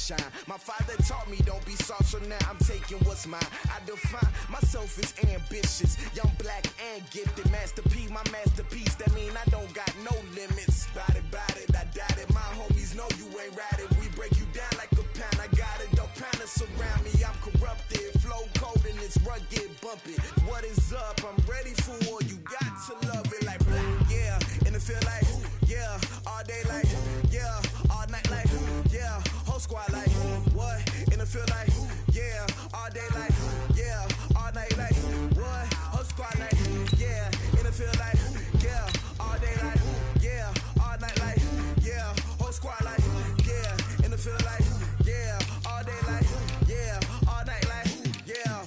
shine. My father taught me don't be soft, so now I'm taking what's mine. I define myself as ambitious, young, black, and gifted. Master P, my masterpiece, that mean I don't got no limits. Bout it, I doubt it. My homies know you ain't ratted. We break you down like a pound. I got it, don't panic surround me. I'm corrupted, flow cold and it's rugged, bumpy. What is up? I'm ready for war. You got to love it like black, yeah. And it feel like, yeah. All day like, yeah. All night like, yeah. Whole squad like, what? And it feel like, yeah. All day like, yeah. All night like, what? Whole squad like, yeah. And it feel like, yeah. All day like, yeah. All night like, yeah. Whole squad like, yeah. And it feel like, yeah. All day like, yeah. All night like, yeah.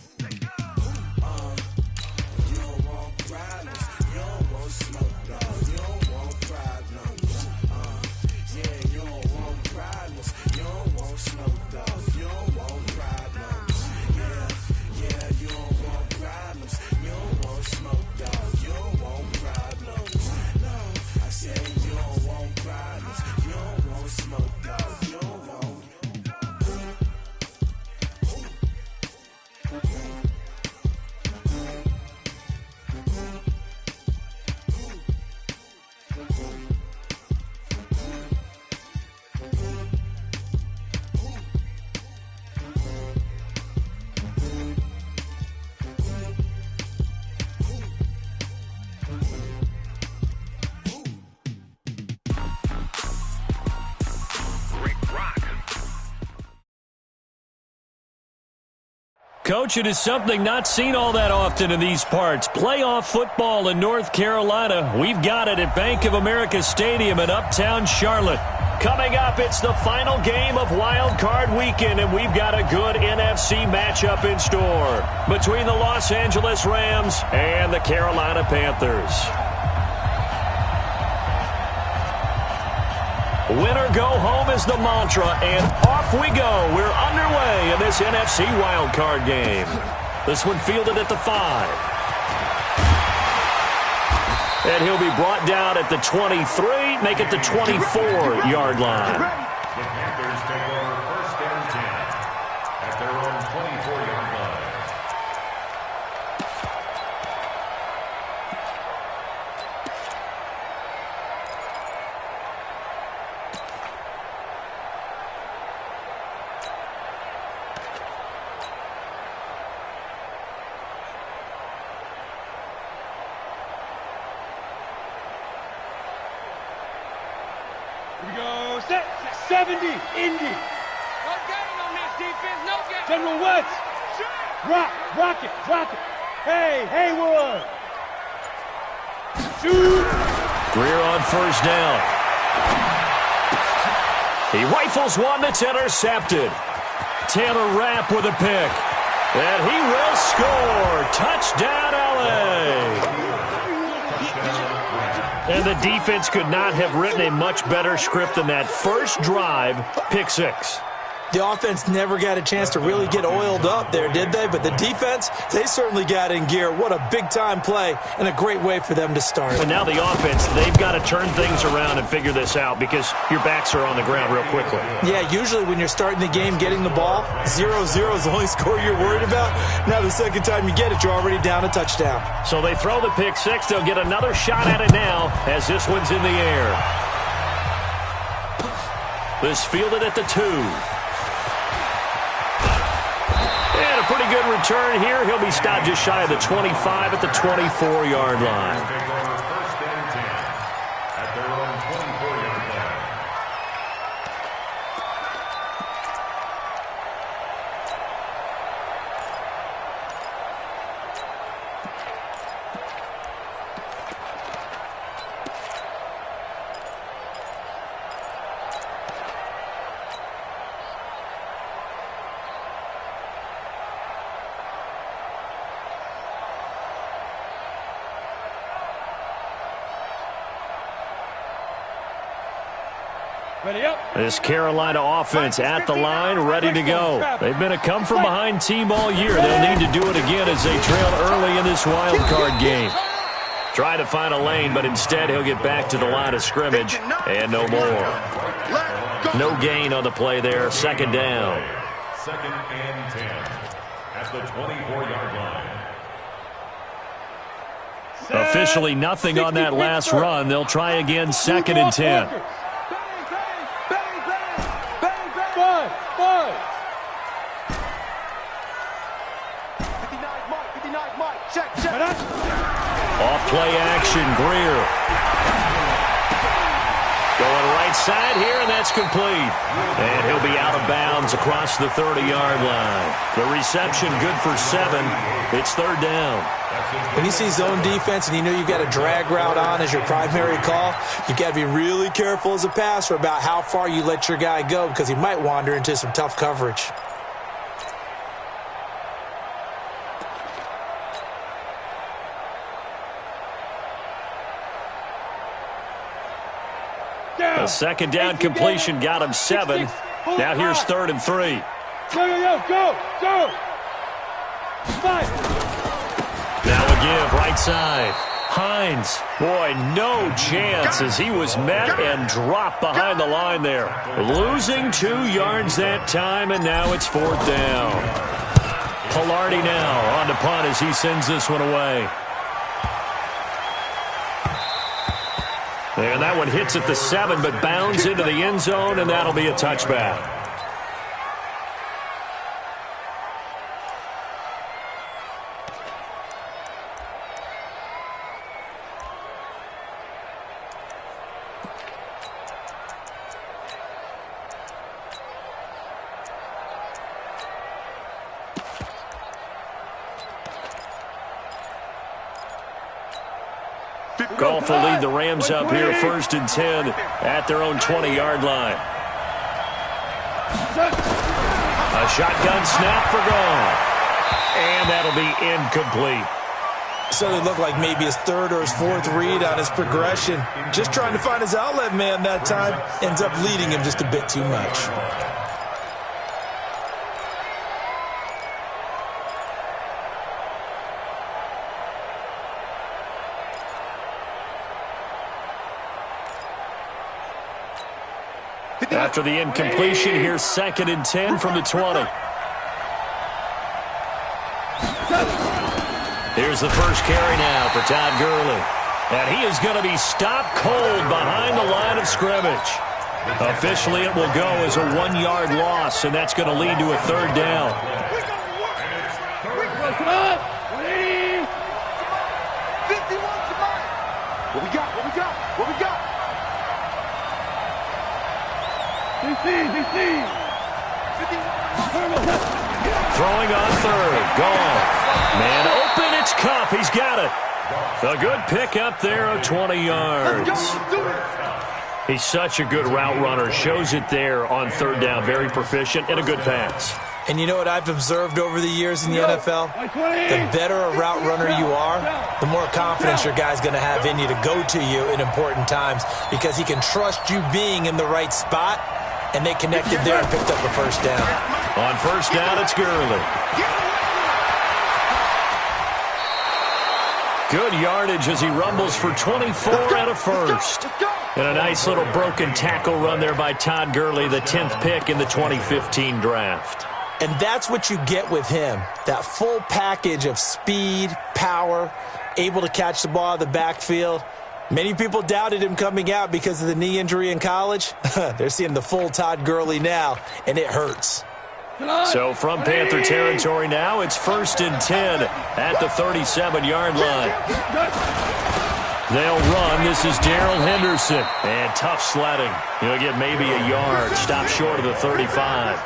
You don't want problems. You don't want smoke, no. You don't want problems. Yeah, you don't want problems. You don't want smoke, dog. You don't want problems. Yeah, you don't want problems. You don't want smoke, dog. You don't want problems. No, I said you don't want problems. You don't want smoke, dog. You don't want. Coach, it is something not seen all that often in these parts. Playoff football in North Carolina. We've got it at Bank of America Stadium in Uptown Charlotte. Coming up, it's the final game of Wild Card Weekend, and we've got a good NFC matchup in store between the Los Angeles Rams and the Carolina Panthers. Winner go home is the mantra, and off we go. We're underway in this NFC wildcard game. This one fielded at the 5. And he'll be brought down at the 23, make it the 24-yard line. The Panthers take over first and 10 at their own 24-yard line. Here we go. Set. 70. Indy. No gain on this defense. No gain. General West. Rock it. Hey, Haywood. Shoot. Greer on first down. He rifles one that's intercepted. Taylor Rapp with a pick. And he will score. Touchdown, LA. And the defense could not have written a much better script than that. First drive, pick 6. The offense never got a chance to really get oiled up there, did they? But the defense, they certainly got in gear. What a big-time play and a great way for them to start. And now the offense, they've got to turn things around and figure this out because your backs are on the ground real quickly. Yeah, usually when you're starting the game, getting the ball, 0-0 is the only score you're worried about. Now the second time you get it, you're already down a touchdown. So they throw the pick 6. They'll get another shot at it now as this one's in the air. This fielded at the 2. And a pretty good return here. He'll be stopped just shy of the 25 at the 24-yard line. First and 10 at their own 24-yard line. This Carolina offense at the line, ready to go. They've been a come-from-behind team all year. They'll need to do it again as they trail early in this wild card game. Try to find a lane, but instead he'll get back to the line of scrimmage and no more. No gain on the play there. Second down. Second and 10 at the 24-yard line. Officially nothing on that last run. They'll try again, second and 10. Off play action, Greer. Going right side here, and that's complete. And he'll be out of bounds across the 30-yard line. The reception good for 7. It's third down. When you see zone defense and you know you've got a drag route on as your primary call, you've got to be really careful as a passer about how far you let your guy go because he might wander into some tough coverage. A second down completion got him 7. Now here's third and 3. Go! Now a give, right side. Hines, boy, no chance as he was met and dropped behind the line there. Losing 2 yards that time, and now it's fourth down. Pilardi now on to punt as he sends this one away. And that one hits at the 7, but bounds into the end zone, and that'll be a touchback. Goff will lead the Rams up here, first and 10 at their own 20-yard line. A shotgun snap for Goff. And that'll be incomplete. So it looked like maybe his third or his fourth read on his progression. Just trying to find his outlet man that time. Ends up leading him just a bit too much. After the incompletion, here's second and 10 from the 20. Here's the first carry now for Todd Gurley. And he is going to be stopped cold behind the line of scrimmage. Officially, it will go as a 1-yard loss, and that's going to lead to a third down. What we got? Throwing on third. Goff. Man open. It's Cup. He's got it. A good pick up there of 20 yards. He's such a good route runner. Shows it there on third down. Very proficient and a good pass. And you know what I've observed over the years in the NFL? The better a route runner you are, the more confidence your guy's going to have in you to go to you in important times because he can trust you being in the right spot, and they connected there and picked up a first down. On first down, it's Gurley. Good yardage as he rumbles for 24 and a first. And a nice little broken tackle run there by Todd Gurley, the 10th pick in the 2015 draft. And that's what you get with him, that full package of speed, power, able to catch the ball out of the backfield. Many people doubted him coming out because of the knee injury in college. They're seeing the full Todd Gurley now, and it hurts. So from Panther territory now, it's first and 10 at the 37-yard line. They'll run. This is Darrell Henderson. And tough sledding. He'll get maybe a yard. Stop short of the 35.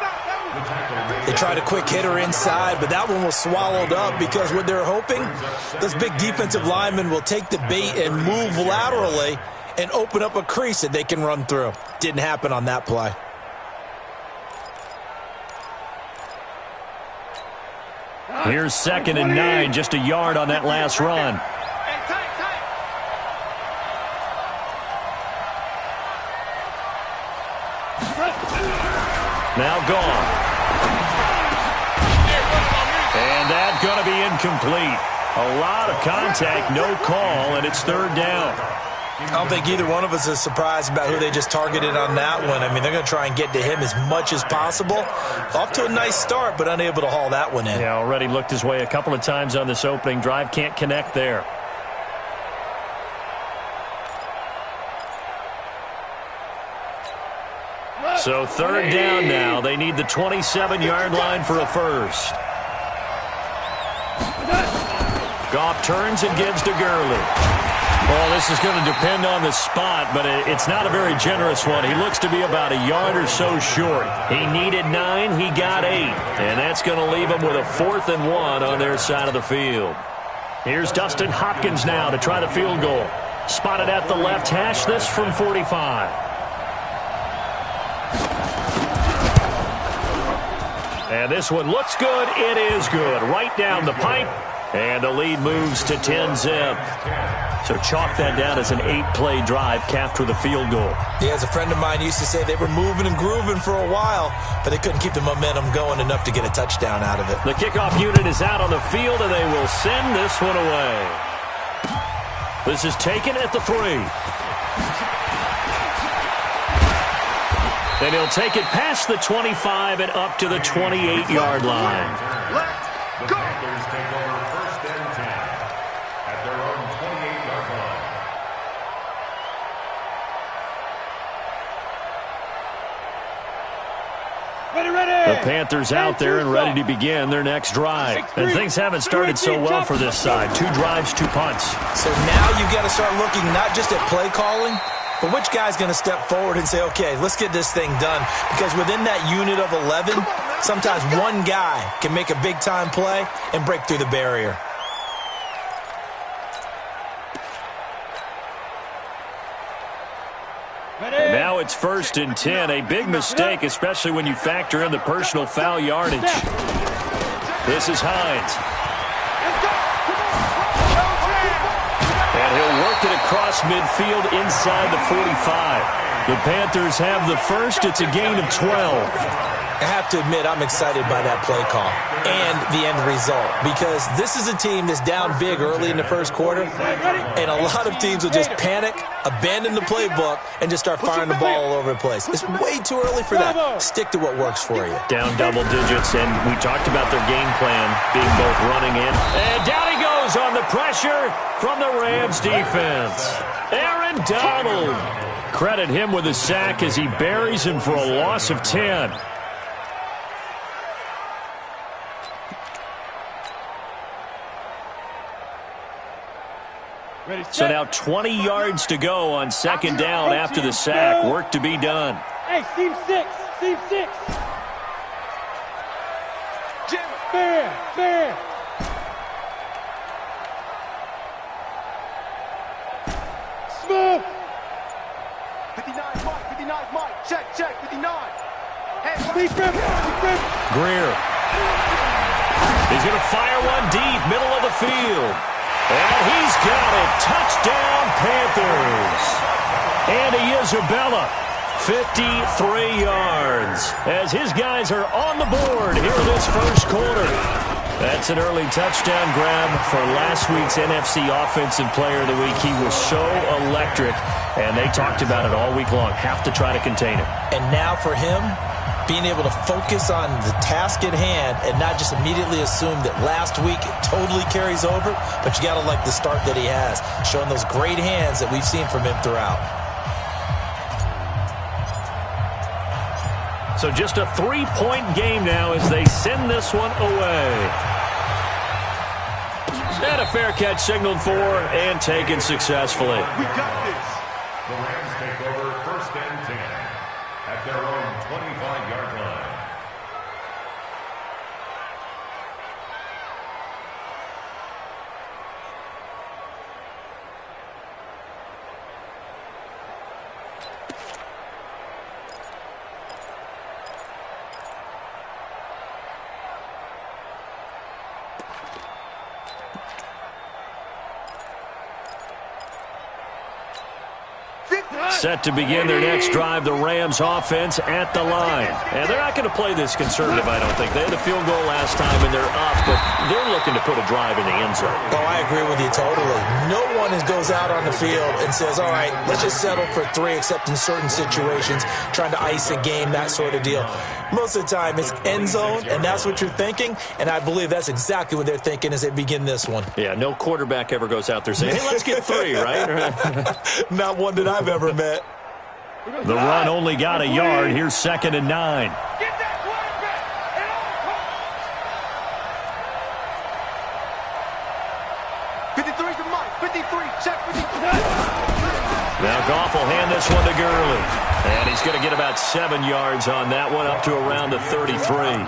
They tried a quick hitter inside, but that one was swallowed up because what they're hoping, those big defensive linemen will take the bait and move laterally and open up a crease that they can run through. Didn't happen on that play. Here's second and 9, just a yard on that last run. Now gone. And that's going to be incomplete. A lot of contact, no call, and it's third down. I don't think either one of us is surprised about who they just targeted on that one. I mean, they're going to try and get to him as much as possible. Off to a nice start, but unable to haul that one in. Yeah, already looked his way a couple of times on this opening drive. Can't connect there. So third down now. They need the 27-yard line for a first. Goff turns and gives to Gurley. Well, this is going to depend on the spot, but it's not a very generous one. He looks to be about a yard or so short. He needed 9. He got 8. And that's going to leave him with a 4th and 1 on their side of the field. Here's Dustin Hopkins now to try the field goal. Spotted at the left hash, this from 45. And this one looks good. It is good. Right down the pipe. And the lead moves to 10-zip. So chalk that down as an 8-play drive capped with a field goal. Yeah, as a friend of mine used to say, they were moving and grooving for a while, but they couldn't keep the momentum going enough to get a touchdown out of it. The kickoff unit is out on the field, and they will send this one away. This is taken at the 3. And he'll take it past the 25 and up to the 28-yard line. The Panthers take over first and 10 at their own 28-yard line. The Panthers out there and ready to begin their next drive. And things haven't started so well for this side. 2 drives, 2 punts. So now you've got to start looking not just at play calling, but which guy's going to step forward and say, okay, let's get this thing done. Because within that unit of 11, sometimes one guy can make a big-time play and break through the barrier. Now it's 1st and 10. A big mistake, especially when you factor in the personal foul yardage. This is Hines. And he'll work it across midfield inside the 45. The Panthers have the first. It's a gain of 12. I have to admit, I'm excited by that play call and the end result, because this is a team that's down big early in the first quarter, and a lot of teams will just panic, abandon the playbook, and just start firing the ball all over the place. It's way too early for that. Stick to what works for you. Down double digits, and we talked about their game plan being both running and down he goes on the pressure from the Rams defense. Aaron Donald. Credit him with a sack as he buries him for a loss of 10. So now 20 yards to go on 2nd down after the sack. Work to be done. Hey, seam 6. Seam 6. Jim, fair. Smooth. 59 Mike. Check, 59. Hey, Big grip. Greer. He's going to fire one deep, middle of the field. And he's got it. Touchdown, Panthers. Andy Isabella, 53 yards. As his guys are on the board here in this first quarter. That's an early touchdown grab for last week's NFC Offensive Player of the Week. He was so electric, and they talked about it all week long. Have to try to contain him. And now for him, being able to focus on the task at hand and not just immediately assume that last week it totally carries over, but you got to like the start that he has, showing those great hands that we've seen from him throughout. So just a 3-point game now as they send this one away. And a fair catch signaled for and taken successfully. We got this. The Rams take over first and 10 at their own 25-yard line. Set to begin their next drive, the Rams offense at the line. And they're not going to play this conservative, I don't think. They had a field goal last time, and they're up, but they're looking to put a drive in the end zone. Oh, I agree with you totally. No one goes out on the field and says, all right, let's just settle for 3, except in certain situations, trying to ice a game, that sort of deal. Most of the time, it's end zone, and that's what you're thinking, and I believe that's exactly what they're thinking as they begin this one. Yeah, no quarterback ever goes out there saying, hey, let's get 3, right? Not one that I've ever met. The run only got a yard. Here's 2nd and 9. Get that quarterback at all costs. 53 to Mike. 53. Check 53. Now Goff will hand this one to Gurley. And he's going to get about 7 yards on that one, up to around the 33.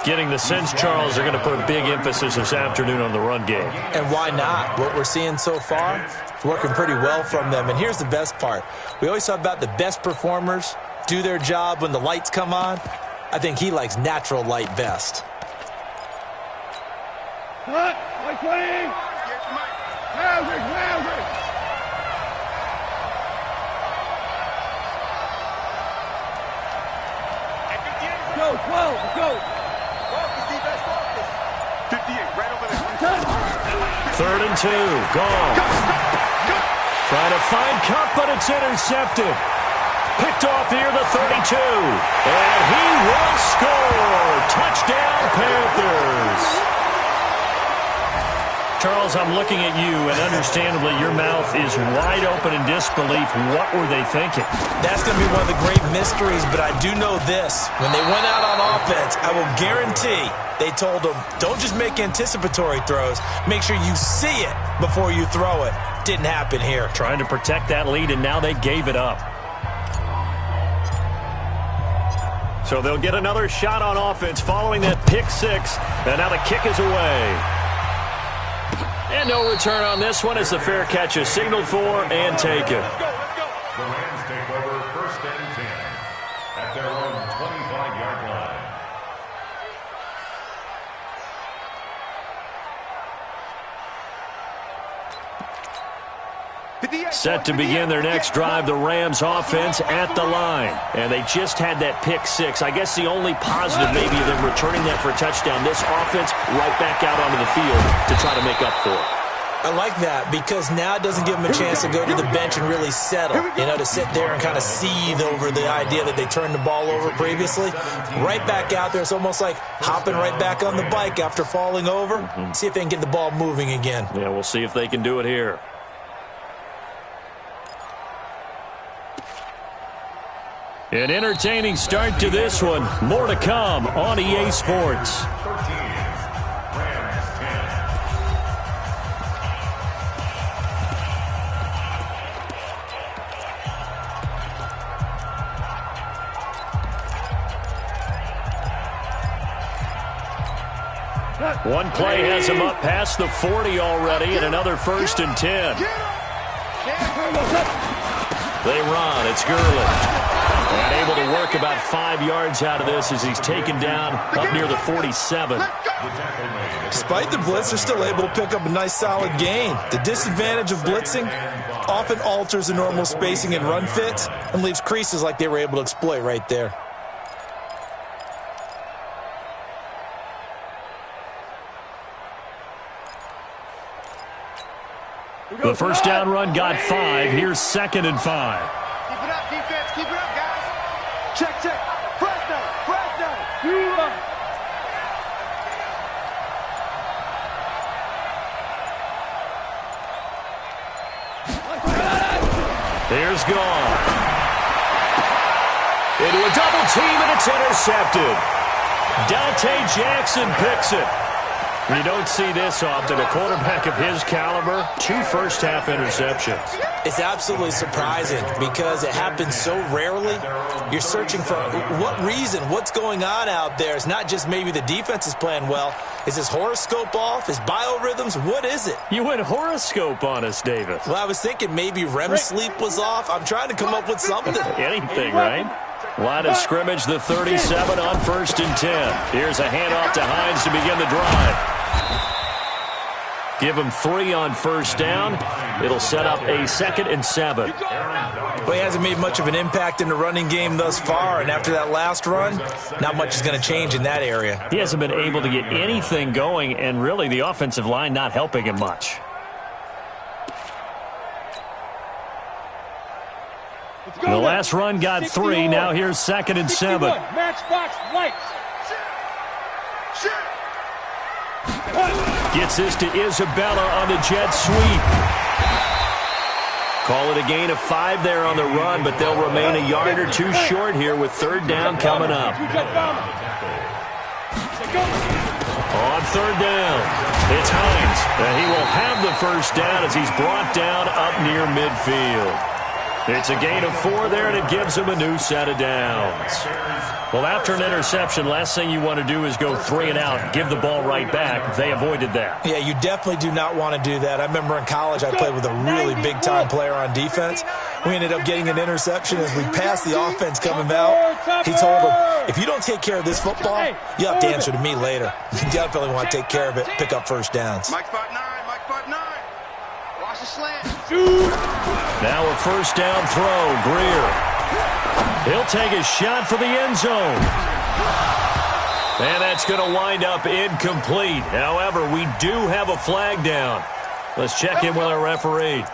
Getting the sense, Charles, they're going to put a big emphasis this afternoon on the run game. And why not? What we're seeing so far, working pretty well from them. And here's the best part. We always talk about the best performers do their job when the lights come on. I think he likes natural light best. Cut! Like 20! Lousy! Go, 12, go! 58, right over there. 3rd and 2, gone. Trying to find Cup, but it's intercepted. Picked off near the 32. And he will score. Touchdown, Panthers. Charles, I'm looking at you, and understandably, your mouth is wide open in disbelief. What were they thinking? That's going to be one of the great mysteries, but I do know this. When they went out on offense, I will guarantee they told them, don't just make anticipatory throws. Make sure you see it before you throw it. Didn't happen here. Trying to protect that lead, and now they gave it up. So they'll get another shot on offense following that pick 6, and now the kick is away. And no return on this one as the fair catch is signaled for and taken. The Rams take over 1st and 10 at their own 25-yard line. Set to begin their next drive, the Rams offense at the line. And they just had that pick 6. I guess the only positive maybe of them returning that for a touchdown. This offense right back out onto the field to try to make up for it. I like that because now it doesn't give them a chance to go to the bench and really settle, to sit there and kind of seethe over the idea that they turned the ball over previously. Right back out there, it's almost like hopping right back on the bike after falling over. See if they can get the ball moving again. Yeah, we'll see if they can do it here. An entertaining start to this one. More to come on EA Sports. 13, Rams 10. One play has him up past the 40 already, and another 1st and 10. They run. It's Gurley. And able to work about 5 yards out of this as he's taken down up near the 47. Despite the blitz, they're still able to pick up a nice solid gain. The disadvantage of blitzing often alters the normal spacing and run fits and leaves creases like they were able to exploit right there. The first down run got 5. Here's 2nd and 5. Keep it up, defense. Keep it up, guys. Check. Fresh down. Here's gone. Into a double team, and it's intercepted. Dante Jackson picks it. You don't see this often. A quarterback of his caliber, 2 first-half interceptions. It's absolutely surprising because it happens so rarely. You're searching for what reason, what's going on out there. It's not just maybe the defense is playing well. Is his horoscope off? His biorhythms? What is it? You went horoscope on us, David. Well, I was thinking maybe REM sleep was off. I'm trying to come up with something. Anything, right? Line of scrimmage, the 37 on 1st and 10. Here's a handoff to Hines to begin the drive. Give him 3 on first down. It'll set up a 2nd and 7. Well, he hasn't made much of an impact in the running game thus far, and after that last run, not much is going to change in that area. He hasn't been able to get anything going, and really the offensive line not helping him much. The last run got 3. Now here's 2nd and 7. Matchbox lights. Gets this to Isabella on the jet sweep. Call it a gain of 5 there on the run, but they'll remain a yard or 2 short here with 3rd down coming up. On 3rd down, it's Hines, and he will have the first down as he's brought down up near midfield. It's a gain of 4 there, and it gives him a new set of downs. Well, after an interception, last thing you want to do is go 3 and out, give the ball right back. They avoided that. Yeah, you definitely do not want to do that. I remember in college I played with a really big-time player on defense. We ended up getting an interception as we passed the offense coming out. He told him, if you don't take care of this football, you have to answer to me later. You definitely want to take care of it, pick up first downs. Mike spot 9, Mike spot 9. Watch the slant. Now a first down throw, Greer. He'll take a shot for the end zone. And that's going to wind up incomplete. However, we do have a flag down. Let's check in with our referee.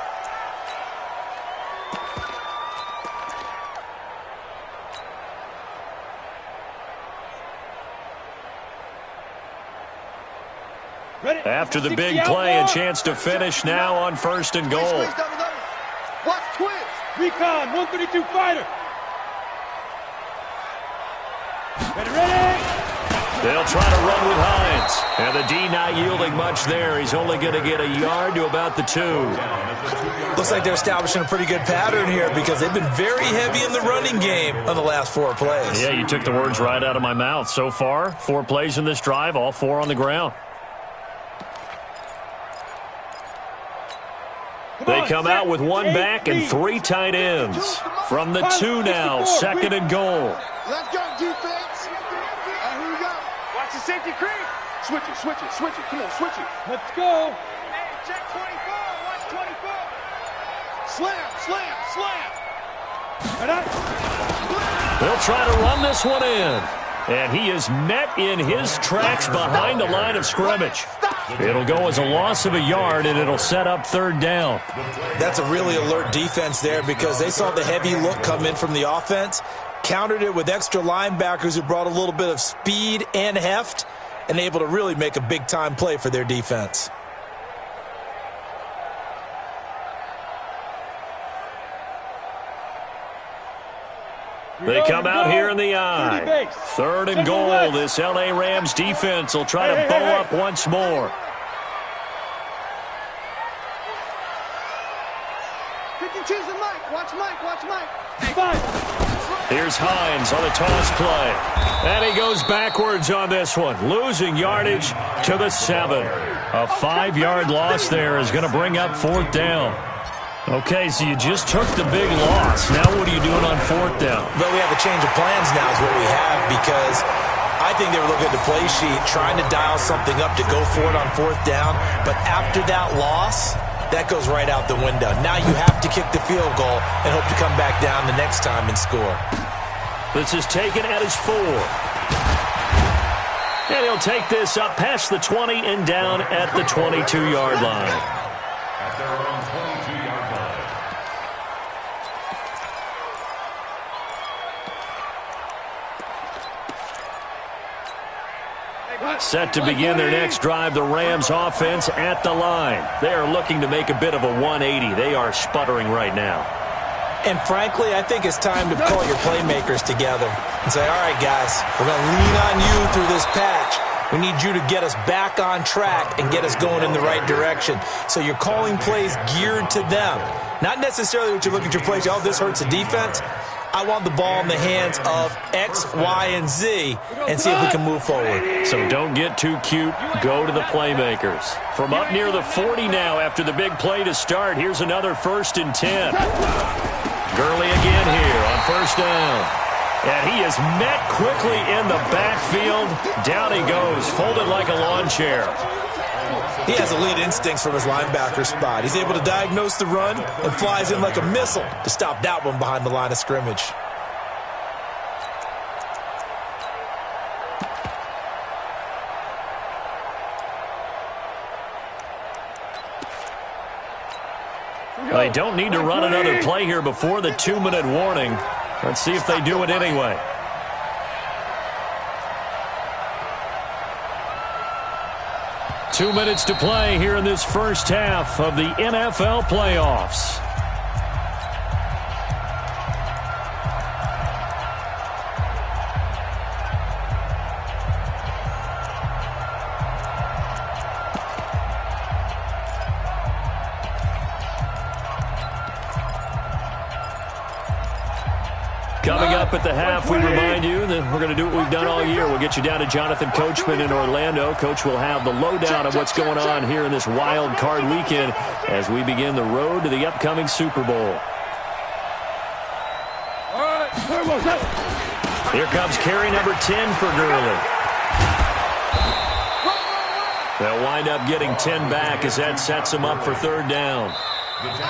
After the big play, a chance to finish now on 1st and goal. Watch twist. Recon, 132 fighter. Ready. They'll try to run with Hines. And the D not yielding much there. He's only going to get a yard to about the 2. Looks like they're establishing a pretty good pattern here because they've been very heavy in the running game on the last 4 plays. Yeah, you took the words right out of my mouth. So far, 4 plays in this drive, all 4 on the ground. They come out with 1 back and 3 tight ends. From the 2 now, 2nd and goal. Let's go, defense. Here we go. Watch the safety creep. Switch it, switch it, switch it. Come on, switch it. Let's go. Hey, check 24. Watch 24. Slam, slam, slam. They'll try to run this one in. And he is met in his tracks behind the line of scrimmage. It'll go as a loss of a yard, and it'll set up 3rd down. That's a really alert defense there because they saw the heavy look come in from the offense, countered it with extra linebackers who brought a little bit of speed and heft, and able to really make a big-time play for their defense. They come out here in the I. 3rd and goal. This L.A. Rams defense will try to bow up once more. 52's the Mike. Watch Mike. Watch Mike. Here's Hines on the toss play. And he goes backwards on this one, losing yardage to the 7. A 5-yard loss there is going to bring up 4th down. Okay, so you just took the big loss. Now what are you doing on 4th down? But we have a change of plans now is what we have because I think they were looking at the play sheet, trying to dial something up to go for it on 4th down. But after that loss, that goes right out the window. Now you have to kick the field goal and hope to come back down the next time and score. This is taken at his 4. And he'll take this up past the 20 and down at the 22-yard line. At their own 22-yard line. Set to begin their next drive, the Rams offense at the line. They are looking to make a bit of a 180. They are sputtering right now. And frankly, I think it's time to call your playmakers together and say, all right, guys, we're going to lean on you through this patch. We need you to get us back on track and get us going in the right direction. So you're calling plays geared to them. Not necessarily what you look at your plays, oh, this hurts the defense. I want the ball in the hands of X, Y, and Z and see if we can move forward. So don't get too cute. Go to the playmakers. From up near the 40 now after the big play to start, here's another 1st and 10. Gurley again here on 1st down. And he is met quickly in the backfield. Down he goes, folded like a lawn chair. He has elite instincts from his linebacker spot. He's able to diagnose the run and flies in like a missile to stop that one behind the line of scrimmage. They don't need to run another play here before the 2-minute warning. Let's see if they do it anyway. Two minutes to play here in this first half of the NFL playoffs. Coming up at the half, we remind you that we're going to do what we've done all year. We'll get you down to Jonathan Coachman in Orlando. Coach will have the lowdown of what's going on here in this wild card weekend as we begin the road to the upcoming Super Bowl. Here comes carry number 10 for Gurley. They'll wind up getting 10 back as that sets them up for third down.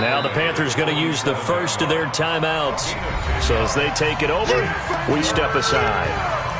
Now the Panthers going to use the first of their timeouts. So as they take it over, we step aside.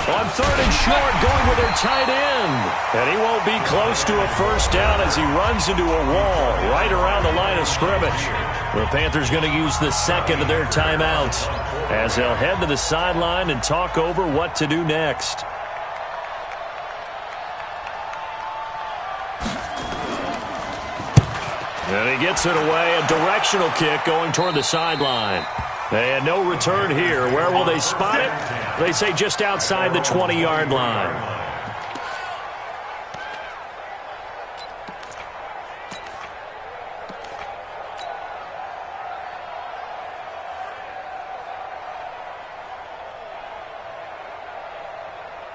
On third and short, going with their tight end. And he won't be close to a first down as he runs into a wall right around the line of scrimmage. The Panthers going to use the second of their timeouts as they'll head to the sideline and talk over what to do next. And he gets it away, a directional kick going toward the sideline. And no return here. Where will they spot it? They say just outside the 20-yard line.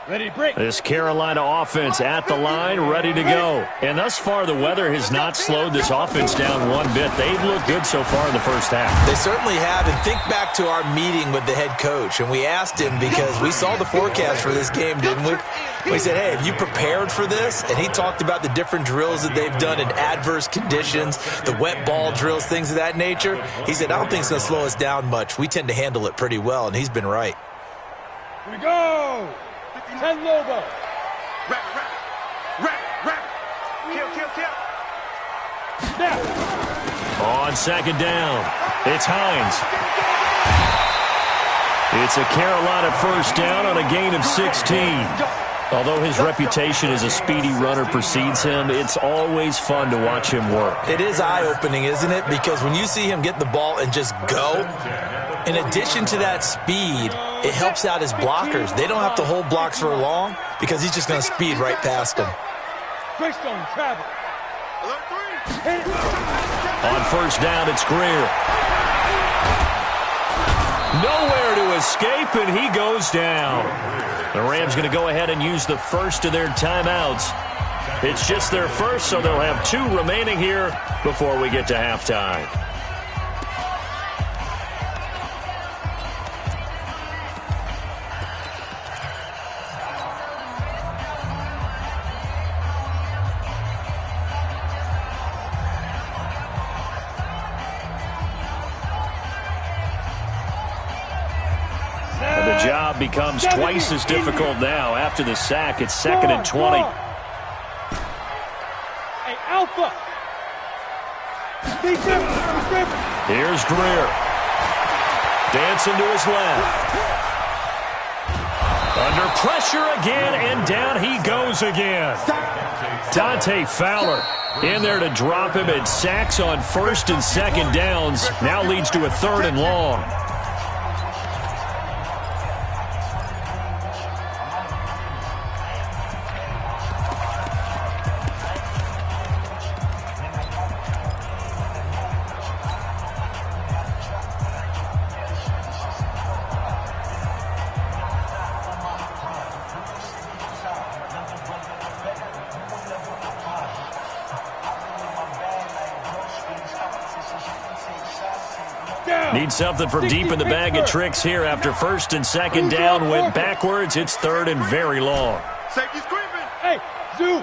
Ready, break. This Carolina offense at the line, ready to go. And thus far, the weather has not slowed this offense down one bit. They've looked good so far in the first half. They certainly have. And think back to our meeting with the head coach. And we asked him because we saw the forecast for this game, didn't we? We said, hey, have you prepared for this? And he talked about the different drills that they've done in adverse conditions, the wet ball drills, things of that nature. He said, I don't think it's going to slow us down much. We tend to handle it pretty well, and he's been right. Here we go. 10 Lobo. Kill. On second down, it's Hines. It's a Carolina first down on a gain of 16. Although his reputation as a speedy runner precedes him, it's always fun to watch him work. It is eye-opening, isn't it? Because when you see him get the ball and just go, in addition to that speed, it helps out his blockers. They don't have to hold blocks for long because he's just going to speed right past them. Greystone travel. On first down, it's Greer. Nowhere to escape, and he goes down. The Rams going to go ahead and use the first of their timeouts. It's just their first, so they'll have 2 remaining here before we get to halftime. The job becomes twice as difficult now. After the sack, it's 2nd and 20. Hey, Alpha. Here's Greer. Dancing to his left. Under pressure again, and down he goes again. Dante Fowler in there to drop him, and sacks on 1st and 2nd downs. Now leads to a 3rd and long. Need something from deep in the bag of tricks here after first and second down went backwards. It's third and very long. Safety's creeping. Hey, Zoo.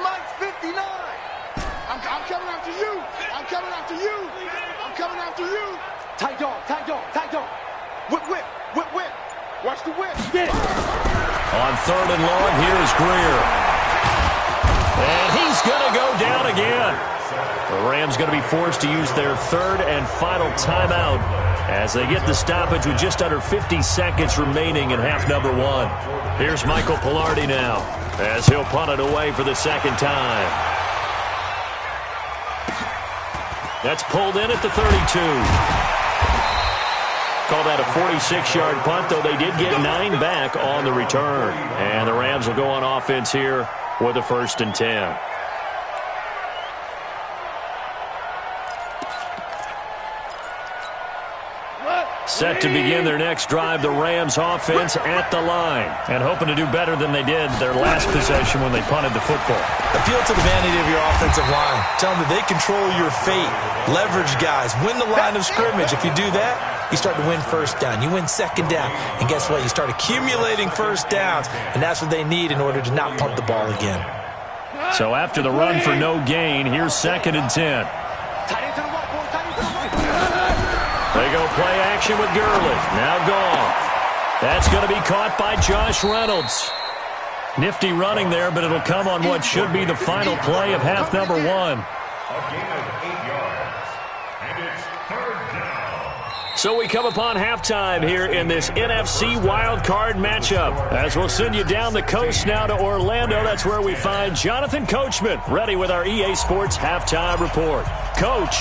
Mike's 59. I'm coming after you. I'm coming after you. I'm coming after you. Tight dog, tight dog, tight dog. Whip, whip, whip, whip. Watch the whip. Get it. On third and long, here's Greer. And he's going to go down again. The Rams going to be forced to use their third and final timeout as they get the stoppage with just under 50 seconds remaining in half number one. Here's Michael Pilardi now as he'll punt it away for the second time. That's pulled in at the 32. Call that a 46-yard punt, though they did get 9 back on the return. And the Rams will go on offense here with a 1st and 10. Set to begin their next drive, the Rams offense at the line. And hoping to do better than they did their last possession when they punted the football. Appeal to the vanity of your offensive line. Tell them that they control your fate. Leverage guys. Win the line of scrimmage. If you do that, you start to win first down. You win second down. And guess what? You start accumulating first downs. And that's what they need in order to not punt the ball again. So after the run for no gain, here's 2nd and 10. They go play action with Gurley. Now Goff. That's going to be caught by Josh Reynolds. Nifty running there, but it'll come on what should be the final play of half number one. A gain of 8 yards. And it's third down. So we come upon halftime here in this NFC wildcard matchup. As we'll send you down the coast now to Orlando. That's where we find Jonathan Coachman ready with our EA Sports halftime report. Coach,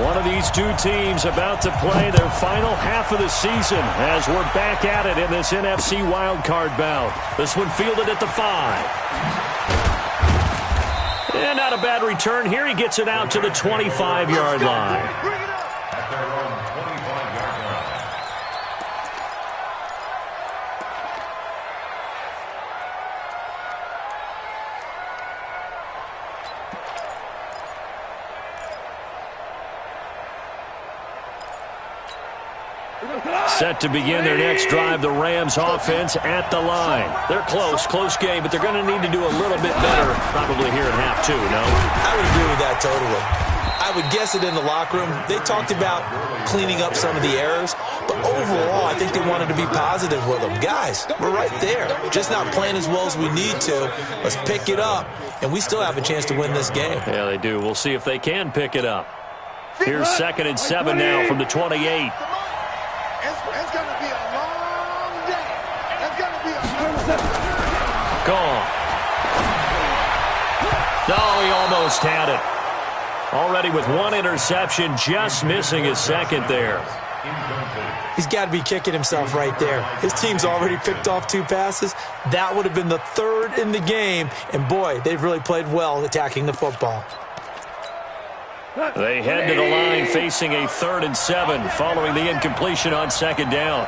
one of these two teams about to play their final half of the season as we're back at it in this NFC wildcard bout. This one fielded at the 5. And not a bad return here. He gets it out to the 25-yard line. At their own 25-yard line. Set to begin their next drive, the Rams offense at the line. They're close game, but they're going to need to do a little bit better probably here in half two, no? I would agree with that totally. I would guess it in the locker room. They talked about cleaning up some of the errors, but overall, I think they wanted to be positive with them. Guys, we're right there. Just not playing as well as we need to. Let's pick it up, and we still have a chance to win this game. Yeah, they do. We'll see if they can pick it up. Here's 2nd and 7 now from the 28. It's going to be a long day. It's going to be a long Gone. No, he almost had it. Already with 1 interception, just missing his 2nd there. He's got to be kicking himself right there. His team's already picked off 2 passes. That would have been the 3rd in the game. And, boy, they've really played well attacking the football. They head to the line facing a 3rd and 7 following the incompletion on 2nd down.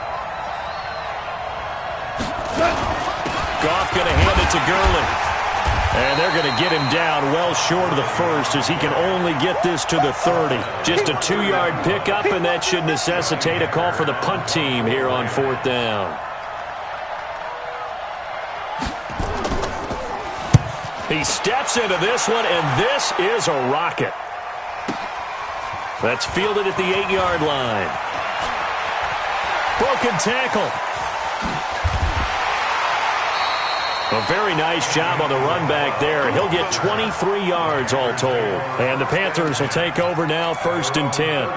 Goff going to hand it to Gurley. And they're going to get him down well short of the 1st as he can only get this to the 30. Just a 2-yard pickup, and that should necessitate a call for the punt team here on 4th down. He steps into this one, and this is a rocket. That's fielded at the 8-yard line. Broken tackle. A very nice job on the run back there. He'll get 23 yards all told. And the Panthers will take over now, 1st and 10.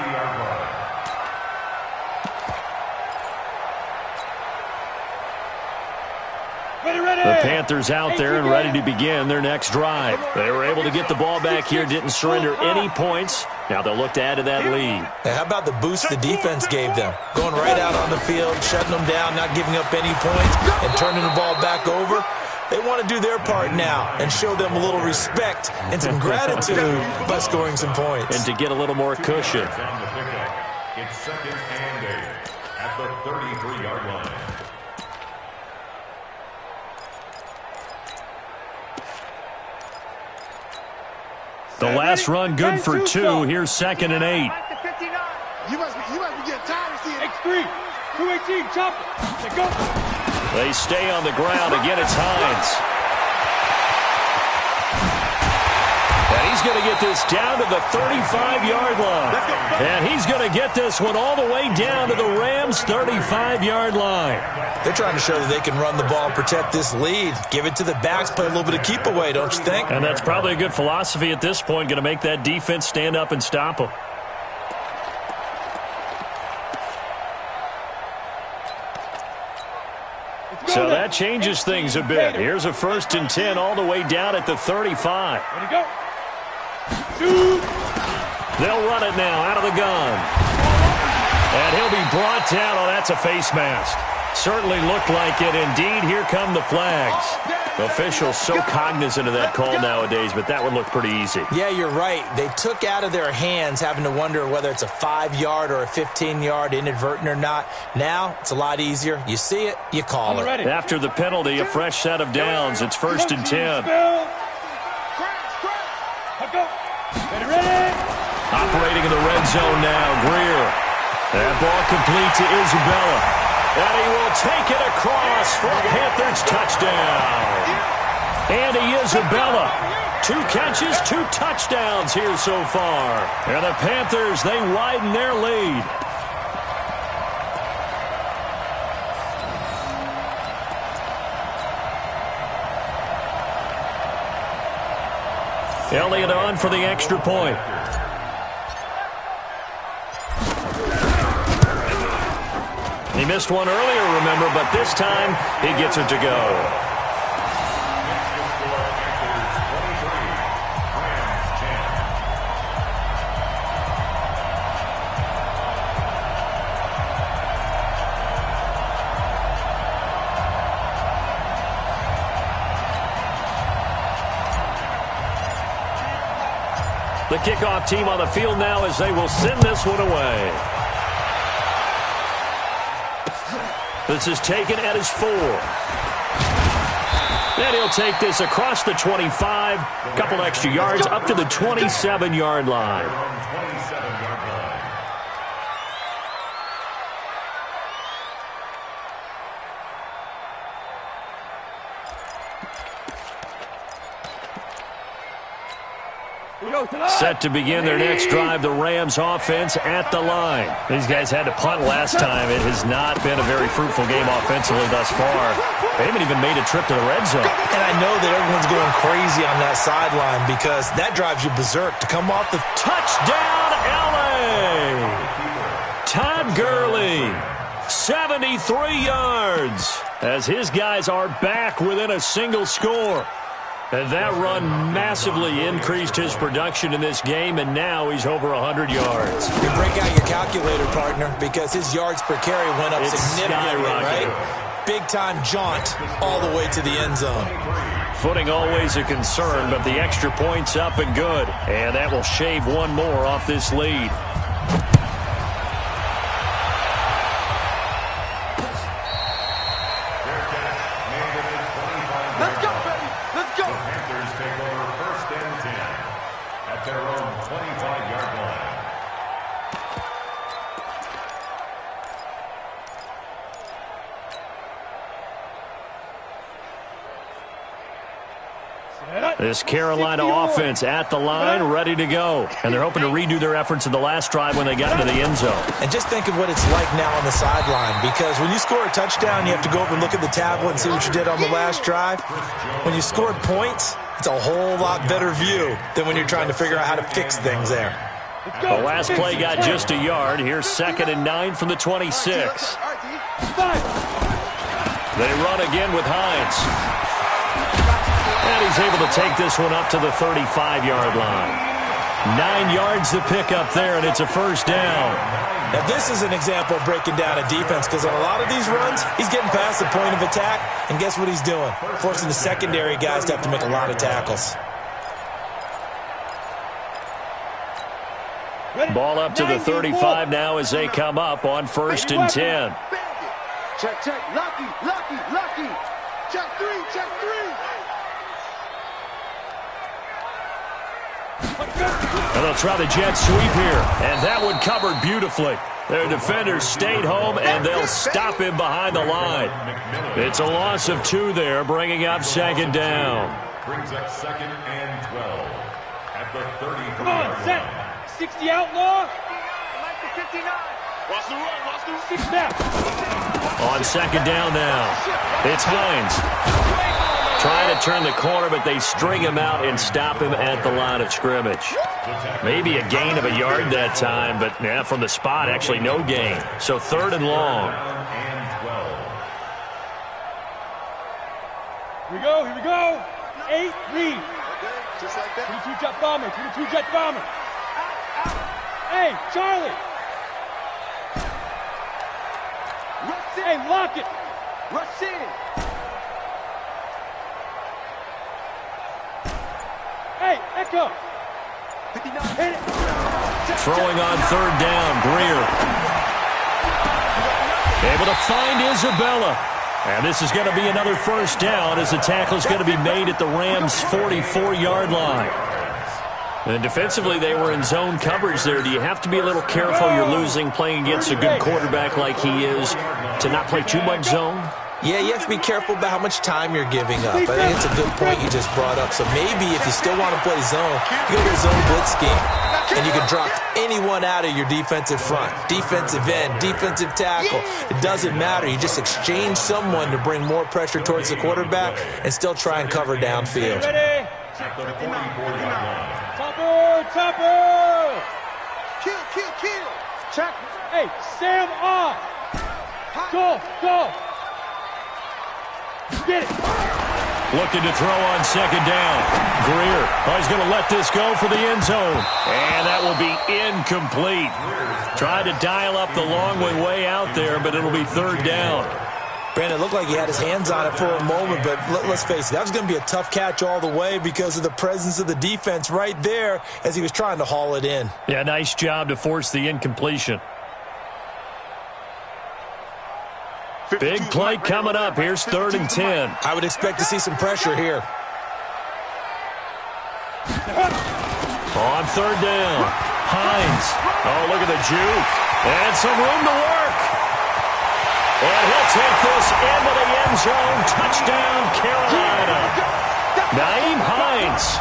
The Panthers out there and ready to begin their next drive. They were able to get the ball back here, didn't surrender any points. Now they'll look to add to that lead. Now, how about the boost the defense gave them? Going right out on the field, shutting them down, not giving up any points, and turning the ball back over. They want to do their part now and show them a little respect and some gratitude by scoring some points. And to get a little more cushion. It's 2nd and 8 at the 33-yard line. The last run good for 2. Here's 2nd and 8. 3, 218, chop it. Go. They stay on the ground. Again, it's Hines. And he's going to get this down to the 35-yard line. And he's going to get this one all the way down to the Rams' 35-yard line. They're trying to show that they can run the ball and protect this lead. Give it to the backs, play a little bit of keep away, don't you think? And that's probably a good philosophy at this point, going to make that defense stand up and stop them. So that changes things a bit. Here's a 1st and 10 all the way down at the 35. Ready, go. Shoot. They'll run it now out of the gun. And he'll be brought down. Oh, that's a face mask. Certainly looked like it. Indeed, here come the flags. Officials so cognizant of that call nowadays, but that would look pretty easy. Yeah, you're right. They took out of their hands having to wonder whether it's a 5-yard or a 15-yard inadvertent or not. Now, it's a lot easier. You see it, you call it. After the penalty, a fresh set of downs. It's 1st and 10. Operating in the red zone now, Greer. That ball complete to Isabella. And he will take it across for a Panthers touchdown. Andy Isabella. 2 catches, 2 touchdowns here so far. And the Panthers, they widen their lead. Elliott on for the extra point. He missed one earlier, remember, but this time he gets it to go. The kickoff team on the field now as they will send this one away. This is taken at his 4. And he'll take this across the 25. Couple extra yards up to the 27-yard line. Set to begin their next drive, the Rams offense at the line. These guys had to punt last time. It has not been a very fruitful game offensively thus far. They haven't even made a trip to the red zone. And I know that everyone's going crazy on that sideline because that drives you berserk to come off the touchdown, LA! Todd Gurley, 73 yards as his guys are back within a single score. And that run massively increased his production in this game, and now he's over 100 yards. You break out your calculator, partner, because his yards per carry went up significantly, right? Big-time jaunt all the way to the end zone. Footing always a concern, but the extra point's up and good. And that will shave one more off this lead. This Carolina offense at the line, ready to go. And they're hoping to redo their efforts in the last drive when they got into the end zone. And just think of what it's like now on the sideline, because when you score a touchdown, you have to go over and look at the tablet and see what you did on the last drive. When you scored points, it's a whole lot better view than when you're trying to figure out how to fix things there. The last play got just a yard. Here's 2nd and 9 from the 26. They run again with Hines. And he's able to take this one up to the 35-yard line. 9 yards to pick up there, and it's a first down. Now, this is an example of breaking down a defense, because on a lot of these runs, he's getting past the point of attack, and guess what he's doing? Forcing the secondary guys to have to make a lot of tackles. Ball up to the 35 now as they come up on 1st and 10. Check, check, lucky, lucky, lucky. Check 3, check 3. And they'll try the jet sweep here. And that one covered beautifully. Their defenders stayed home, and they'll stop him behind the line. It's a loss of 2 there, bringing up second down. Brings up 2nd and 12 at the 33. Come on, set. 60 outlaw. 59. Watch the run. Watch the 6 now. On second down now, it's Hines. Trying to turn the corner, but they string him out and stop him at the line of scrimmage. Maybe a gain of a yard that time, but yeah, from the spot, actually no gain. So 3rd and long. Here we go. 8 lead. Just like that. 22 jet bomber. 22 jet bomber. Hey, Charlie. Hey, lock it. Rush in. Hey, Echo. 59. Hit it. Throwing on 3rd down, Greer. Able to find Isabella. And this is going to be another 1st down as the tackle is going to be made at the Rams' 44-yard line. And defensively, they were in zone coverage there. Do you have to be a little careful? You're losing, playing against a good quarterback like he is, to not play too much zone? Yeah, you have to be careful about how much time you're giving up. I think it's a good point you just brought up. So maybe if you still want to play zone, you go to a zone blitz scheme. And you can drop anyone out of your defensive front. Defensive end, defensive tackle. It doesn't matter. You just exchange someone to bring more pressure towards the quarterback and still try and cover downfield. Ready? At the 44-yard line. Topper. Kill. Check. Hey, Sam off. Go. Get it. Looking to throw on 2nd down. Greer. He's going to let this go for the end zone. And that will be incomplete. Tried to dial up the long way out there, but it'll be 3rd down. Brandon, it looked like he had his hands on it for a moment, but let's face it, that was going to be a tough catch all the way because of the presence of the defense right there as he was trying to haul it in. Yeah, nice job to force the incompletion. Big play coming up. Here's 3rd and 10. I would expect to see some pressure here. On 3rd down, Hines. Oh, look at the juke. And some room to work. And he'll take this into the end zone. Touchdown, Carolina. Naeem Hines,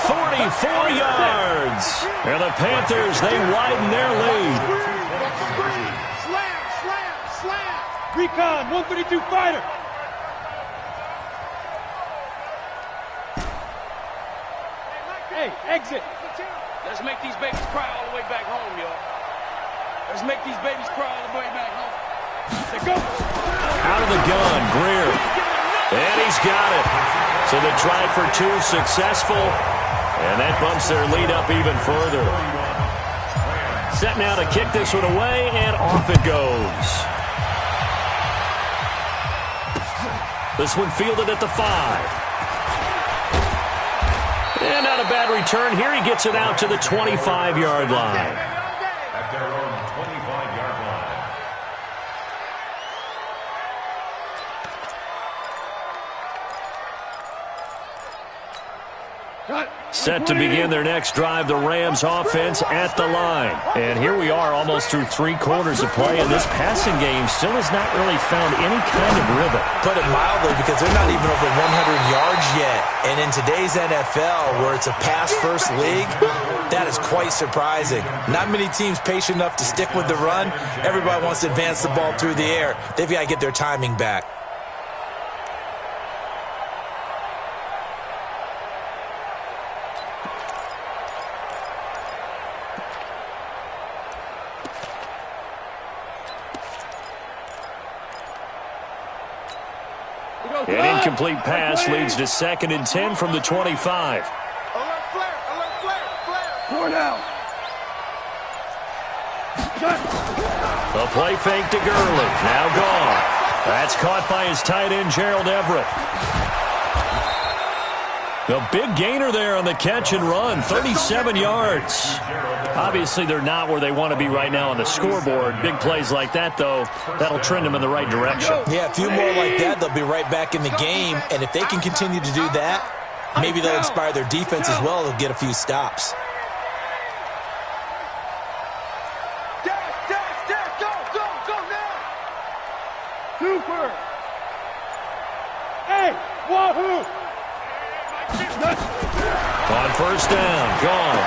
44 yards. And the Panthers, they widen their lead. Slam. Recon, 132 fighter. Hey, exit. Let's make these babies cry all the way back home, y'all. Let's make these babies cry all the way back home. They go. Out of the gun, Greer. And he's got it. So they tried for 2, successful. And that bumps their lead up even further. Set now to kick this one away, and off it goes. This one fielded at the 5. And not a bad return here. He gets it out to the 25-yard line. At their own 25-yard line. Set to begin their next drive, the Rams offense at the line. And here we are almost through 3 quarters of play, and this passing game still has not really found any kind of rhythm. Put it mildly, because they're not even over 100 yards yet. And in today's NFL, where it's a pass-first league, that is quite surprising. Not many teams patient enough to stick with the run. Everybody wants to advance the ball through the air. They've got to get their timing back. An incomplete pass leads to 2nd and 10 from the 25. Alert flare. Four now. The play fake to Gurley. Now gone. That's caught by his tight end, Gerald Everett. The big gainer there on the catch and run, 37 yards. Obviously, they're not where they want to be right now on the scoreboard. Big plays like that, though, that'll trend them in the right direction. Yeah, a few more like that, they'll be right back in the game. And if they can continue to do that, maybe they'll inspire their defense as well. They'll get a few stops. Dash. Super. Hey, wahoo! On first down, gone.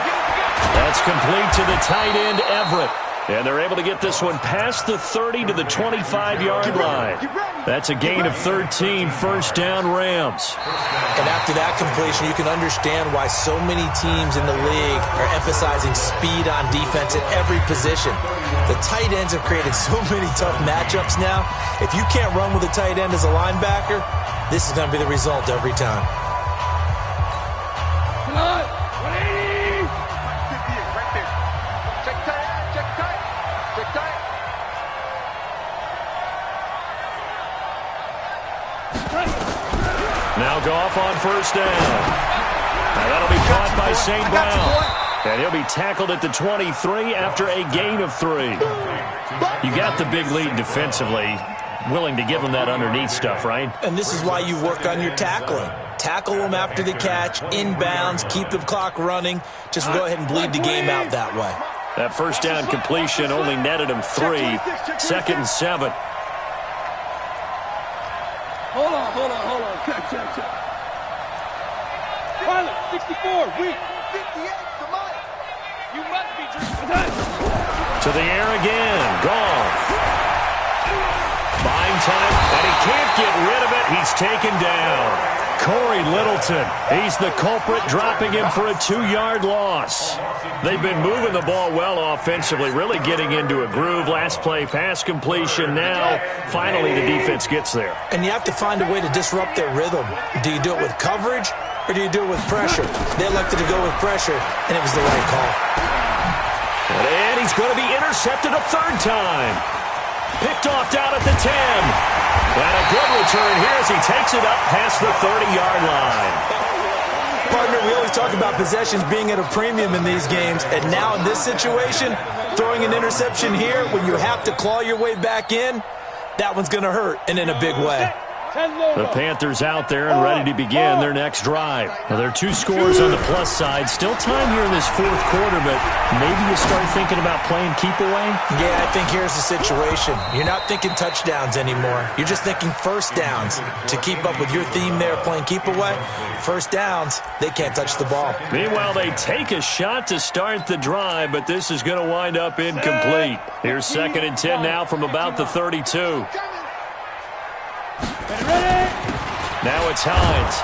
That's complete to the tight end, Everett. And they're able to get this one past the 30 to the 25-yard line. That's a gain of 13, first down Rams. And after that completion, you can understand why so many teams in the league are emphasizing speed on defense at every position. The tight ends have created so many tough matchups now. If you can't run with a tight end as a linebacker, this is going to be the result every time. Come on, 180! Right there. Check tight, check tight, check tight. Now Goff on first down. Now that'll be caught by St. Brown. And he'll be tackled at the 23 after a gain of 3. You got the big lead defensively. Willing to give him that underneath stuff, right? And this is why you work on your tackling. Tackle them after the catch, inbounds, keep the clock running. Just go ahead and bleed the game out that way. That first down completion only netted him 3. Second and 7. Hold on. Check. Pilot, 64, weak. 58, come on. You must be drinking. To the air again. Gone. Buying time, and he can't get rid of it. He's taken down. Corey Littleton, he's the culprit, dropping him for a 2-yard loss. They've been moving the ball well offensively, really getting into a groove. Last play, pass completion. Now, finally, the defense gets there. And you have to find a way to disrupt their rhythm. Do you do it with coverage, or do you do it with pressure? They elected to go with pressure, and it was the right call. And he's going to be intercepted a 3rd time. Picked off down at the 10. And a good return here as he takes it up past the 30-yard line. Partner, we always talk about possessions being at a premium in these games, and now in this situation, throwing an interception here when you have to claw your way back in, that one's going to hurt, and in a big way. The Panthers out there and ready to begin their next drive. Now, there are 2 scores on the plus side. Still time here in this 4th quarter, but maybe you start thinking about playing keep away? Yeah, I think here's the situation. You're not thinking touchdowns anymore. You're just thinking first downs. To keep up with your theme there, playing keep away, first downs, they can't touch the ball. Meanwhile, they take a shot to start the drive, but this is going to wind up incomplete. Here's 2nd and 10 now from about the 32. Now it's Hines.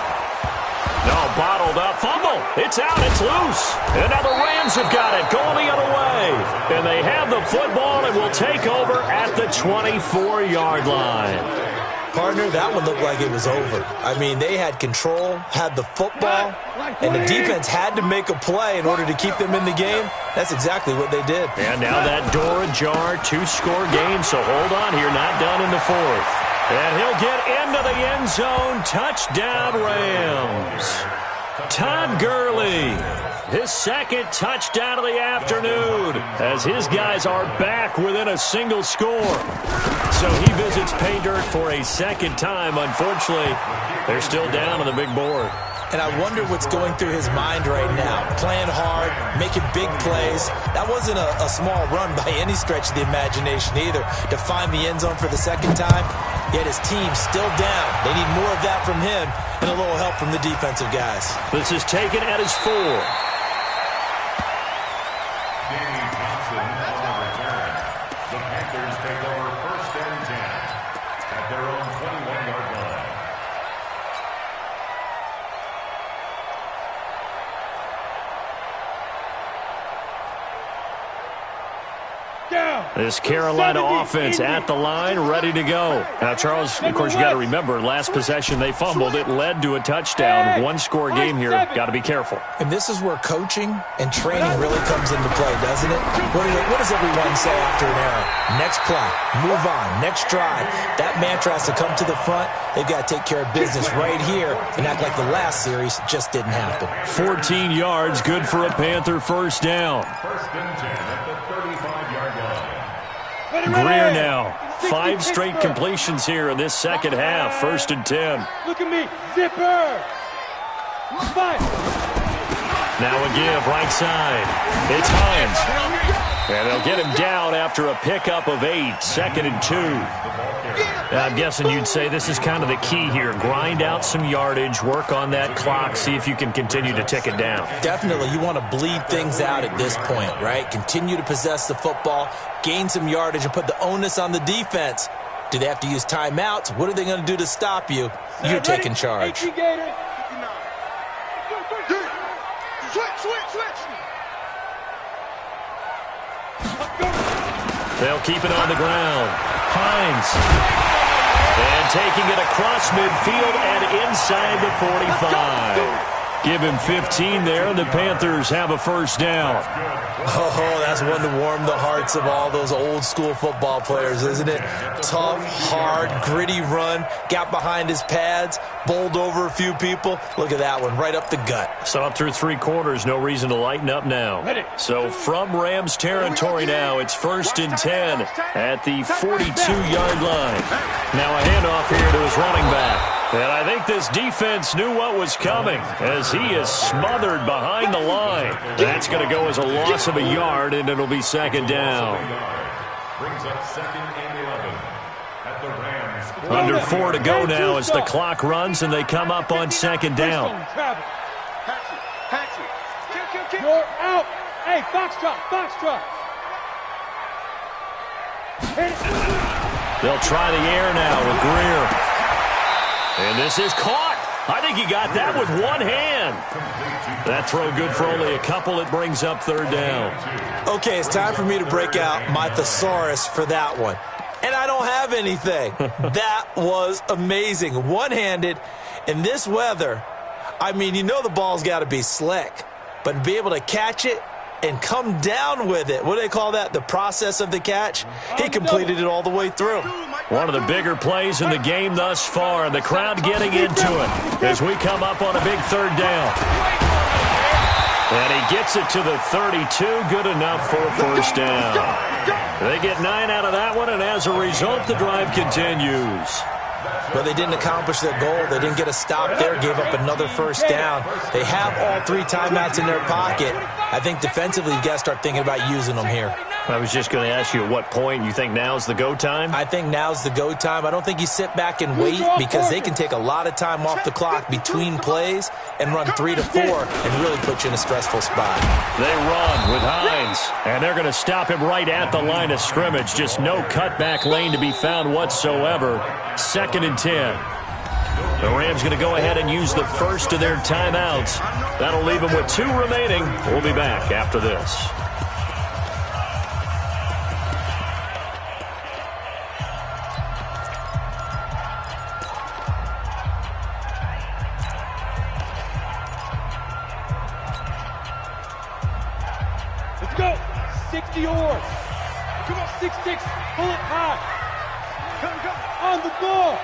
No, bottled up. Fumble. It's out. It's loose. And now the Rams have got it. Going the other way. And they have the football and will take over at the 24-yard line. Partner, that one looked like it was over. I mean, they had control, had the football, and the defense had to make a play in order to keep them in the game. That's exactly what they did. And now that door ajar, 2-score game. So hold on here. Not done in the 4th. And he'll get into the end zone. Touchdown, Rams. Todd Gurley, his 2nd touchdown of the afternoon, as his guys are back within a single score. So he visits pay dirt for a 2nd time. Unfortunately, they're still down on the big board. And I wonder what's going through his mind right now. Playing hard, making big plays. That wasn't a small run by any stretch of the imagination either. To find the end zone for the 2nd time, yet his team's still down. They need more of that from him and a little help from the defensive guys. This is taken at his 4. The Panthers take over 1st and 10 at their own 21-yard line. This Carolina offense at the line, ready to go. Now, Charles, of course, you got to remember, last possession they fumbled. It led to a touchdown. 1-score game here. Got to be careful. And this is where coaching and training really comes into play, doesn't it? What does everyone say after an error? Next play, move on, next drive. That mantra has to come to the front. They've got to take care of business right here and act like the last series just didn't happen. 14 yards, good for a Panther first down. 1st and 10 at the 35-yard line. Greer now. 5 straight completions here in this 2nd half. 1st and 10. Look at me. Zipper. 5. Now a give, right side. It's Hines. And they'll get him down after a pickup of 8. 2nd and 2. I'm guessing you'd say this is kind of the key here. Grind out some yardage, work on that clock, see if you can continue to tick it down. Definitely. You want to bleed things out at this point, right? Continue to possess the football, gain some yardage, and put the onus on the defense. Do they have to use timeouts? What are they going to do to stop you? You're taking charge. Switch. They'll keep it on the ground. Hines. And taking it across midfield and inside the 45. Give him 15 there, and the Panthers have a first down. Oh, that's one to warm the hearts of all those old-school football players, isn't it? Tough, hard, gritty run, got behind his pads, bowled over a few people. Look at that one, right up the gut. So up through 3 quarters, no reason to lighten up now. So from Rams territory now, it's 1st and 10 at the 42-yard line. Now a handoff here to his running back. And I think this defense knew what was coming as he is smothered behind the line. That's going to go as a loss of a yard, and it'll be 2nd down. Brings up 2nd and 11 at the Rams. Under 4 to go now as the clock runs, and they come up on 2nd down. You're out. Hey, Foxtrot. They'll try the air now with Greer. And this is caught. I think he got that with one hand. That throw good for only a couple. It brings up 3rd down. Okay, it's time for me to break out my thesaurus for that one. And I don't have anything. That was amazing. One-handed in this weather. I mean, you know the ball's got to be slick. But to be able to catch it and come down with it, what do they call that? The process of the catch? He completed it all the way through. One of the bigger plays in the game thus far, and the crowd getting into it as we come up on a big 3rd down. And he gets it to the 32, good enough for a first down. They get 9 out of that one, and as a result, the drive continues. But they didn't accomplish their goal. They didn't get a stop there, gave up another first down. They have all 3 timeouts in their pocket. I think defensively, you got to start thinking about using them here. I was just going to ask you at what point you think now's the go time? I think now's the go time. I don't think you sit back and wait because they can take a lot of time off the clock between plays and run 3 to 4 and really put you in a stressful spot. They run with Hines, and they're going to stop him right at the line of scrimmage. Just no cutback lane to be found whatsoever. 2nd and 10. The Rams going to go ahead and use the first of their timeouts. That'll leave them with 2 remaining. We'll be back after this. Let's go. 60 yours. Come on, 6-6. Pull it high. Come. On the ball.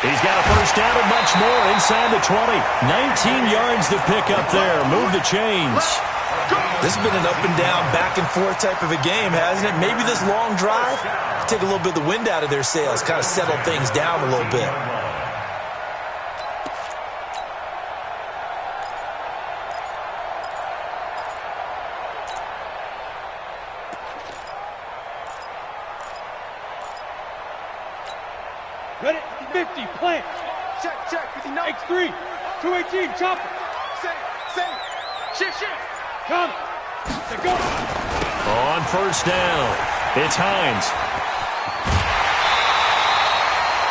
He's got a first down and much more inside the 20. 19 yards to pick up there. Move the chains. This has been an up and down, back and forth type of a game, hasn't it? Maybe this long drive take a little bit of the wind out of their sails, kind of settle things down a little bit. Ready? 50, plant. Check, 59. X3, 218, chopper. Say. Shit. Come. Let's go. On first down, it's Hines.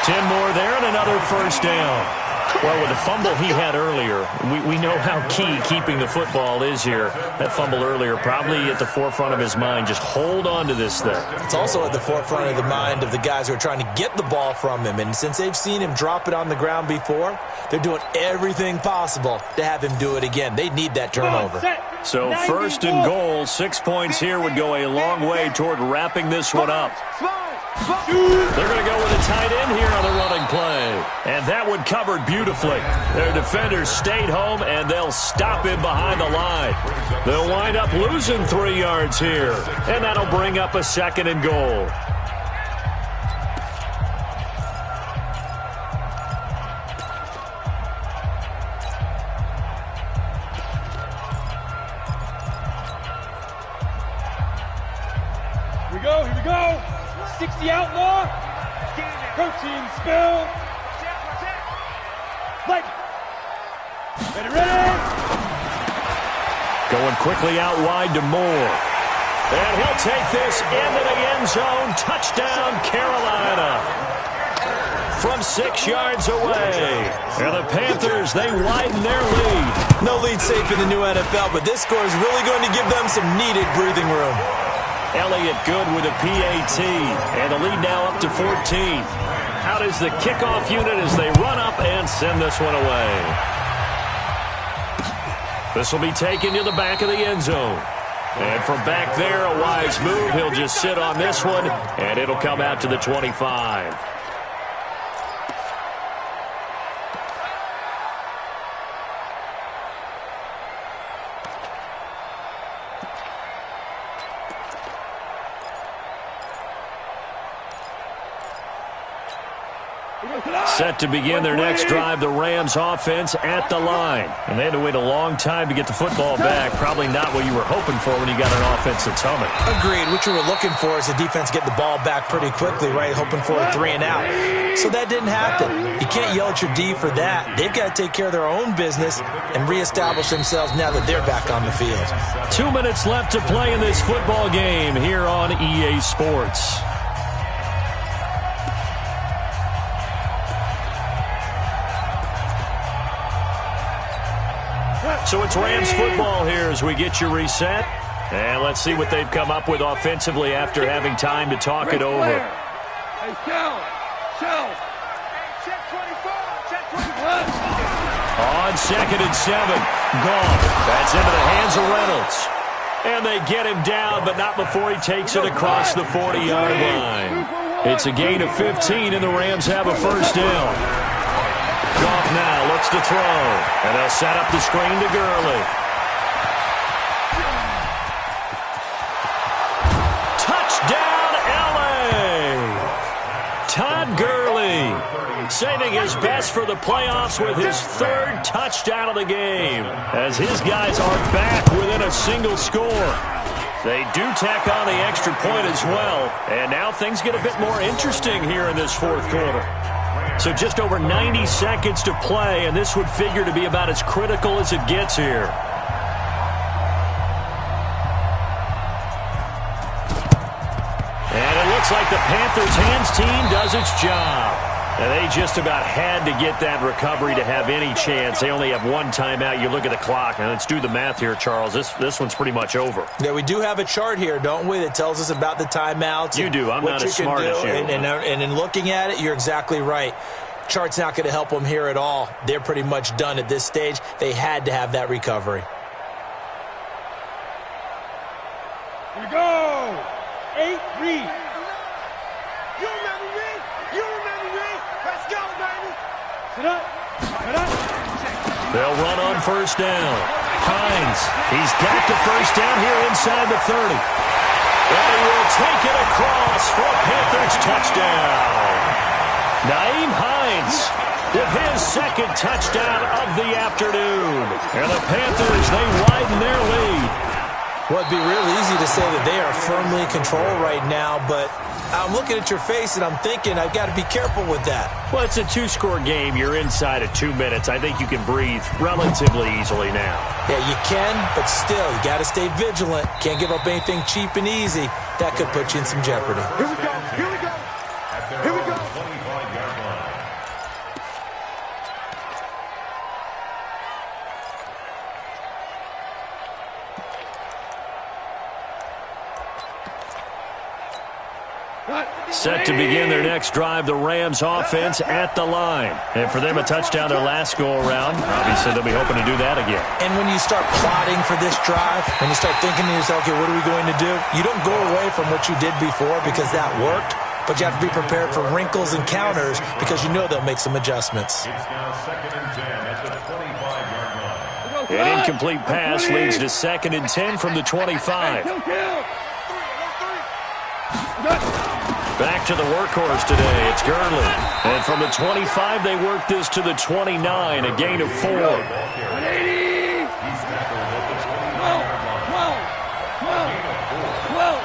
10 more there and another first down. Well, with the fumble he had earlier, we know how key keeping the football is here. That fumble earlier probably at the forefront of his mind. Just hold on to this thing. It's also at the forefront of the mind of the guys who are trying to get the ball from him. And since they've seen him drop it on the ground before, they're doing everything possible to have him do it again. They need that turnover. So 1st and goal, 6 points here would go a long way toward wrapping this one up. They're going to go with a tight end here on the running play. And that one covered beautifully. Their defenders stayed home, and they'll stop him behind the line. They'll wind up losing 3 yards here. And that'll bring up a 2nd and goal. we go, here we go. 60 outlaw. Protein spill. Like. Ready. Going quickly out wide to Moore. And he'll take this into the end zone. Touchdown, Carolina. From 6 yards away. And the Panthers, they widen their lead. No lead safe in the new NFL, but this score is really going to give them some needed breathing room. Elliott good with a PAT. And the lead now up to 14. Out is the kickoff unit as they run up and send this one away. This will be taken to the back of the end zone. And from back there, a wise move. He'll just sit on this one, and it'll come out to the 25. Set to begin their next drive, the Rams offense at the line. And they had to wait a long time to get the football back. Probably not what you were hoping for when you got an offense that's humming. Agreed. What you were looking for is the defense get the ball back pretty quickly, right? Hoping for a 3 and out. So that didn't happen. You can't yell at your D for that. They've got to take care of their own business and reestablish themselves now that they're back on the field. 2 minutes left to play in this football game here on EA Sports. So it's Rams football here as we get you reset. And let's see what they've come up with offensively after having time to talk it over. Hey, Shell. Check 24. Check 24. On 2nd and 7. Gone. That's into the hands of Reynolds. And they get him down, but not before he takes it across the 40-yard line. It's a gain of 15, and the Rams have a first down. Goff now looks to throw, and they'll set up the screen to Gurley. Touchdown, L.A. Todd Gurley saving his best for the playoffs with his 3rd touchdown of the game, as his guys are back within a single score. They do tack on the extra point as well, and now things get a bit more interesting here in this 4th quarter. So just over 90 seconds to play, and this would figure to be about as critical as it gets here. And it looks like the Panthers' hands team does its job. And they just about had to get that recovery to have any chance. They only have 1 timeout. You look at the clock, and let's do the math here, Charles. This one's pretty much over. Yeah, we do have a chart here, don't we, that tells us about the timeouts. You do. I'm not as smart as you. And in looking at it, you're exactly right. Chart's not going to help them here at all. They're pretty much done at this stage. They had to have that recovery. Here we go. 8-3. You remember me? You remember me? Let's go, baby. Sit up. They'll run on first down. Hines, he's got the first down here inside the 30. And he will take it across for a Panthers touchdown. Naeem Hines with his 2nd touchdown of the afternoon. And the Panthers, they widen their lead. Well, it'd be real easy to say that they are firmly in control right now, but I'm looking at your face and I'm thinking I've got to be careful with that. Well, it's a 2-score game. You're inside of 2 minutes. I think you can breathe relatively easily now. Yeah, you can, but still, you got to stay vigilant. Can't give up anything cheap and easy. That could put you in some jeopardy. Here we go. Here we go. Here we go. Set to begin their next drive, the Rams offense at the line. And for them, a touchdown their last go-around. Obviously, they'll be hoping to do that again. And when you start plotting for this drive, when you start thinking to yourself, okay, what are we going to do? You don't go away from what you did before because that worked, but you have to be prepared for wrinkles and counters because you know they'll make some adjustments. It's now 2nd and 10 at the 25-yard line. An incomplete pass leads to 2nd and 10 from the 25. Back to the workhorse today. It's Gurley. And from the 25, they work this to the 29, a gain of 4. 180. He's tackled at the 29-yard line. 12.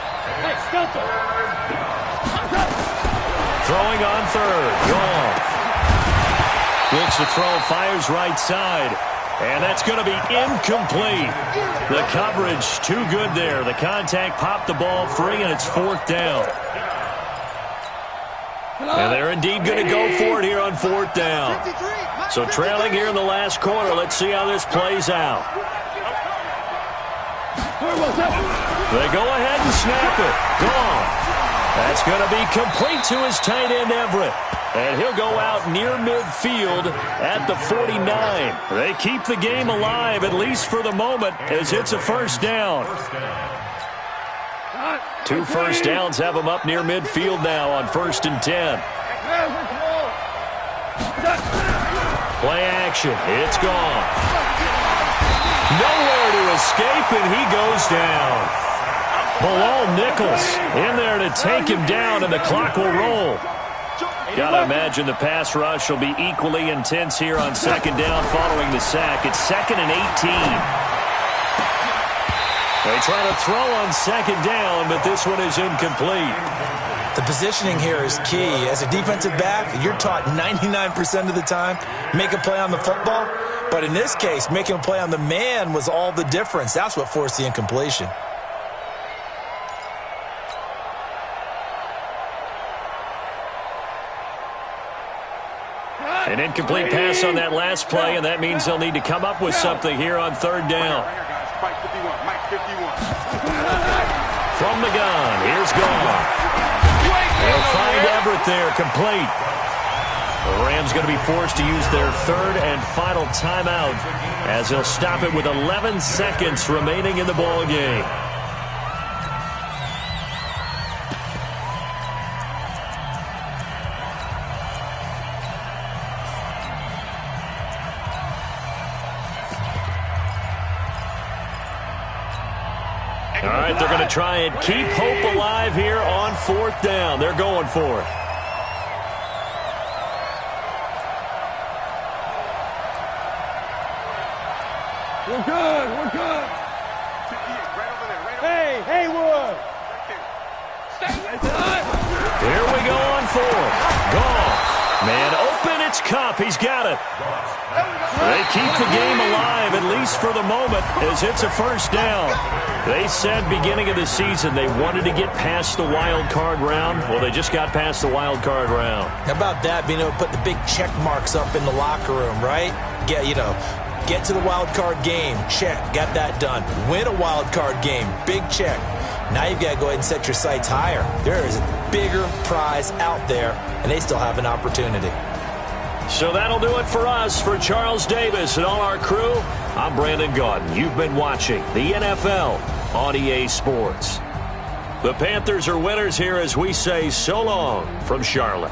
Throwing on third. Goff. Looks to throw, fires right side. And that's going to be incomplete. The coverage too good there. The contact popped the ball free, and it's fourth down. And they're indeed going to go for it here on fourth down. So trailing here in the last quarter. Let's see how this plays out. They go ahead and snap it. Gone. That's going to be complete to his tight end, Everett. And he'll go out near midfield at the 49. They keep the game alive, at least for the moment, as it's a first down. 2 first downs have them up near midfield now on 1st and 10. Play action. It's gone. Nowhere to escape, and he goes down. Bilal Nichols in there to take him down, and the clock will roll. Got to imagine the pass rush will be equally intense here on second down following the sack. It's 2nd and 18. They try to throw on second down, but this one is incomplete. The positioning here is key. As a defensive back, you're taught 99% of the time, make a play on the football. But in this case, making a play on the man was all the difference. That's what forced the incompletion. An incomplete pass on that last play, and that means they'll need to come up with something here on third down. From the gun, here's Goff. They'll find Everett there, complete. The Rams going to be forced to use their third and final timeout as they'll stop it with 11 seconds remaining in the ball game. All right, they're going to try and keep hope alive here on fourth down. They're going for it. We're good. We're good. Hey, Haywood. Here we go on fourth. Goff. Man open, it's Cup. He's got it. They keep the game alive, at least for the moment, as it's a first down. They said beginning of the season they wanted to get past the wild card round. Well, they just got past the wild card round. How about that, being able to put the big check marks up in the locker room, right? Get to the wild card game, check, got that done. Win a wild card game, big check. Now you've got to go ahead and set your sights higher. There is a bigger prize out there, and they still have an opportunity. So that'll do it for us. For Charles Davis and all our crew, I'm Brandon Gaudin. You've been watching the NFL on EA Sports. The Panthers are winners here as we say so long from Charlotte.